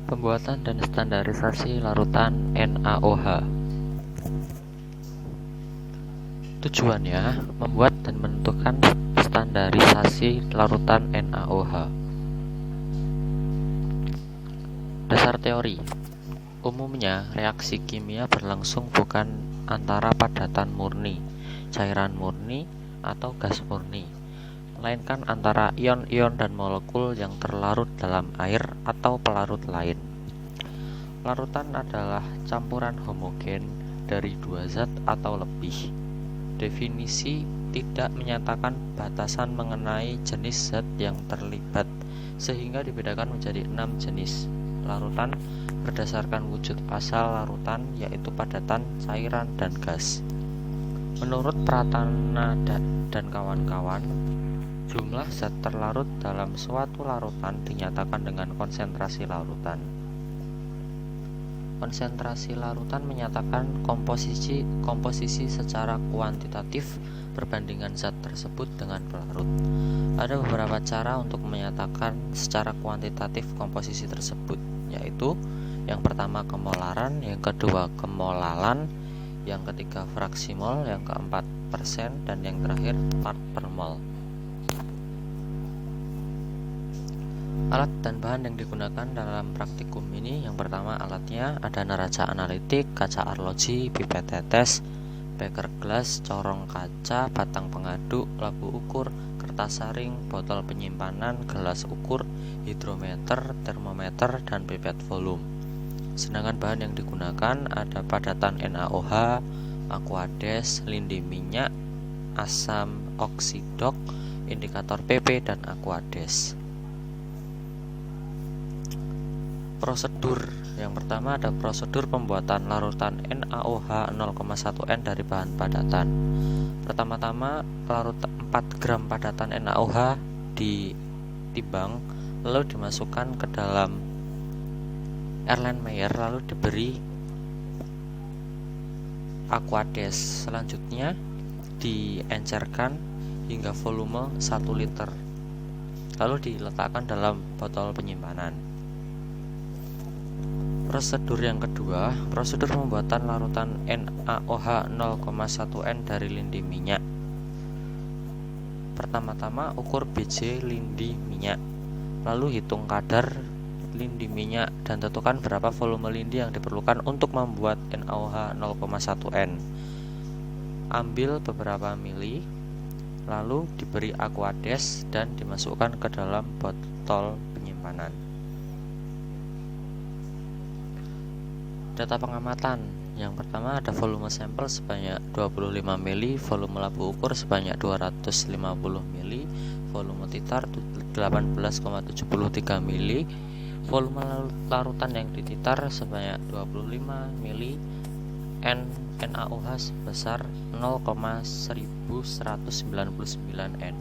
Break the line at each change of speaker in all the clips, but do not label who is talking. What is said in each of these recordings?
Pembuatan dan standarisasi larutan NaOH. Tujuannya membuat dan menentukan standarisasi larutan NaOH. Dasar teori. Umumnya reaksi kimia berlangsung bukan antara padatan murni, cairan murni, atau gas murni, melainkan antara ion-ion dan molekul yang terlarut dalam air atau pelarut lain. Larutan adalah campuran homogen dari dua zat atau lebih. Definisi tidak menyatakan batasan mengenai jenis zat yang terlibat, sehingga dibedakan menjadi 6 jenis larutan berdasarkan wujud asal larutan, yaitu padatan, cairan, dan gas. Menurut Pratana dan kawan-kawan, jumlah zat terlarut dalam suatu larutan dinyatakan dengan konsentrasi larutan. Konsentrasi larutan menyatakan komposisi secara kuantitatif perbandingan zat tersebut dengan pelarut. Ada beberapa cara untuk menyatakan secara kuantitatif komposisi tersebut, yaitu yang pertama kemolaran, yang kedua kemolalan, yang ketiga fraksi mol, yang keempat persen, dan yang terakhir part per mol. Alat dan bahan yang digunakan dalam praktikum ini, yang pertama alatnya ada neraca analitik, kaca arloji, pipet tetes, beker gelas, corong kaca, batang pengaduk, labu ukur, kertas saring, botol penyimpanan, gelas ukur, hidrometer, termometer, dan pipet volume. Sedangkan bahan yang digunakan ada padatan NaOH, aquades, lindi minyak, asam oksidok, indikator pp, dan aquades. Prosedur. Yang pertama ada prosedur pembuatan larutan NaOH 0,1N dari bahan padatan. Pertama-tama larut 4 gram padatan NaOH ditimbang, lalu dimasukkan ke dalam Erlenmeyer, lalu diberi aquades. Selanjutnya diencerkan hingga volume 1 liter, lalu diletakkan dalam botol penyimpanan. Prosedur yang kedua, prosedur pembuatan larutan NaOH 0,1N dari lindi minyak. Pertama-tama ukur biji lindi minyak, lalu hitung kadar lindi minyak dan tentukan berapa volume lindi yang diperlukan untuk membuat NaOH 0,1N. Ambil beberapa mili, lalu diberi aquades dan dimasukkan ke dalam botol penyimpanan. Data pengamatan. Yang pertama ada volume sampel sebanyak 25 mili, volume labu ukur sebanyak 250 mili, volume titar 18,73 mili, volume larutan yang dititar sebanyak 25 mili, NaOH sebesar 0,1199 N.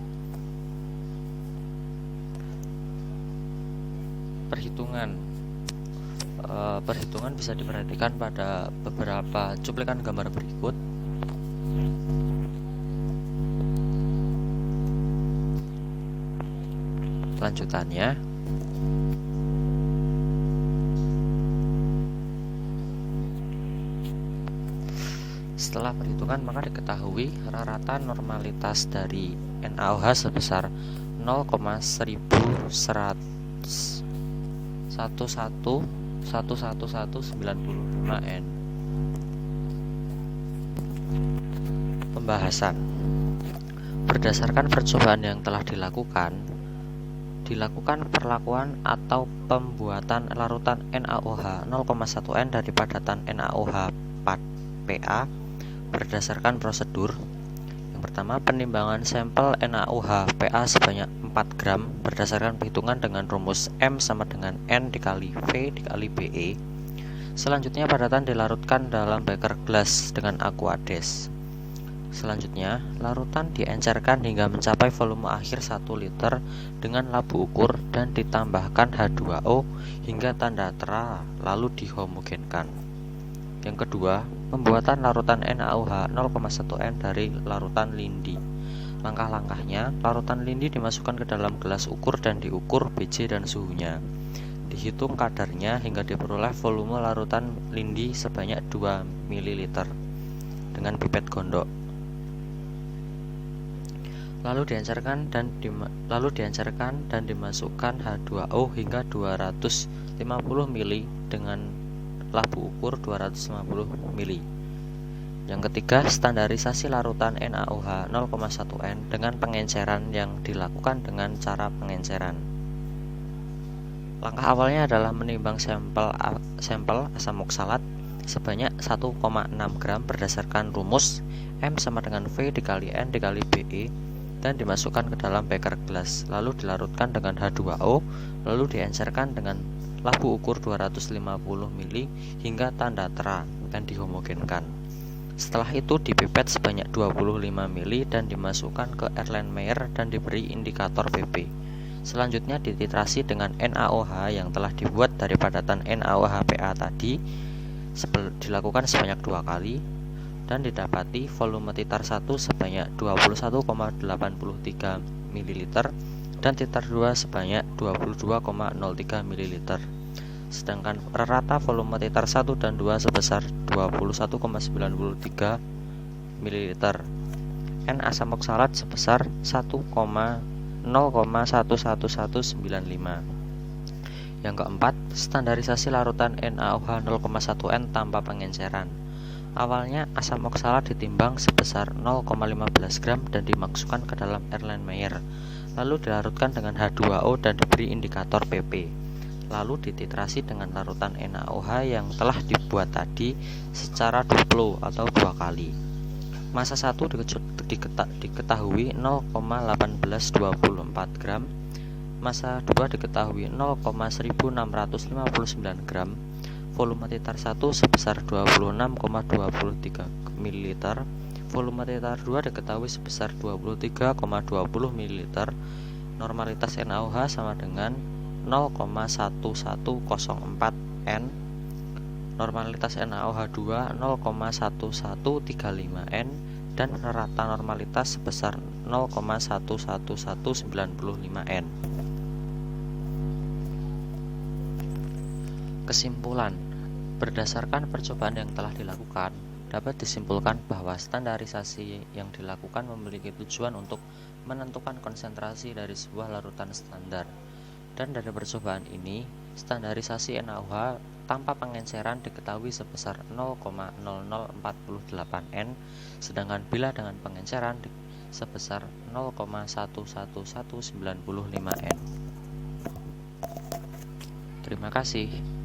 Perhitungan bisa diperhatikan pada beberapa cuplikan gambar berikut. Lanjutannya, setelah perhitungan maka diketahui rata normalitas dari NaOH sebesar 0,1195 N. Pembahasan. Berdasarkan percobaan yang telah dilakukan perlakuan atau pembuatan larutan NaOH 0,1N dari padatan NaOH PA berdasarkan prosedur. Yang pertama, penimbangan sampel NaOH PA sebanyak 4 gram berdasarkan perhitungan dengan rumus M sama dengan N dikali V dikali BE. Selanjutnya padatan dilarutkan dalam beker gelas dengan aquades. Selanjutnya, larutan diencerkan hingga mencapai volume akhir 1 liter dengan labu ukur dan ditambahkan H2O hingga tanda tera, lalu dihomogenkan. Yang kedua, pembuatan larutan NaOH 0,1N dari larutan lindi. Langkah-langkahnya, larutan lindi dimasukkan ke dalam gelas ukur dan diukur BJ dan suhunya. dihitung kadarnya hingga diperoleh volume larutan lindi sebanyak 2 ml dengan pipet gondok. Lalu diencerkan dan dimasukkan H2O hingga 250 ml dengan labu ukur 250 ml. Yang ketiga, standarisasi larutan NaOH 0,1 N dengan pengenceran yang dilakukan dengan cara pengenceran. Langkah awalnya adalah menimbang sampel asam oksalat sebanyak 1,6 gram berdasarkan rumus M sama dengan V dikali N dikali BE dan dimasukkan ke dalam beker gelas, lalu dilarutkan dengan H2O, lalu diencerkan dengan labu ukur 250 ml hingga tanda tera dan dihomogenkan. Setelah itu dipipet sebanyak 25 ml dan dimasukkan ke Erlenmeyer dan diberi indikator PP. Selanjutnya dititrasi dengan NaOH yang telah dibuat dari padatan NaOH-PA tadi, dilakukan sebanyak 2 kali dan didapati volume titar 1 sebanyak 21,83 ml dan titar 2 sebanyak 22,03 ml. Sedangkan rata volume titar 1 dan 2 sebesar 21,93 ml. N asam oksalat sebesar 0,11195. Yang keempat, standarisasi larutan NaOH 0,1 N tanpa pengenceran. Awalnya asam oksalat ditimbang sebesar 0,15 gram dan dimasukkan ke dalam Erlenmeyer, lalu dilarutkan dengan H2O dan diberi indikator PP. Lalu dititrasi dengan larutan NaOH yang telah dibuat tadi secara duplo atau 2 kali. Massa 1 diketahui 0,1824 gram, massa 2 diketahui 0,1659 gram, volume titar 1 sebesar 26,23 ml, volume titar 2 diketahui sebesar 23,20 ml, normalitas NaOH sama dengan 0,1104 N, normalitas NaOH 2 0,1135 N, dan rata normalitas sebesar 0,11195 N. Kesimpulan, berdasarkan percobaan yang telah dilakukan, dapat disimpulkan bahwa standarisasi yang dilakukan memiliki tujuan untuk menentukan konsentrasi dari sebuah larutan standar. Dan dari percobaan ini, standarisasi NaOH tanpa pengenceran diketahui sebesar 0,0048 N, sedangkan bila dengan pengenceran sebesar 0,11195 N. Terima kasih.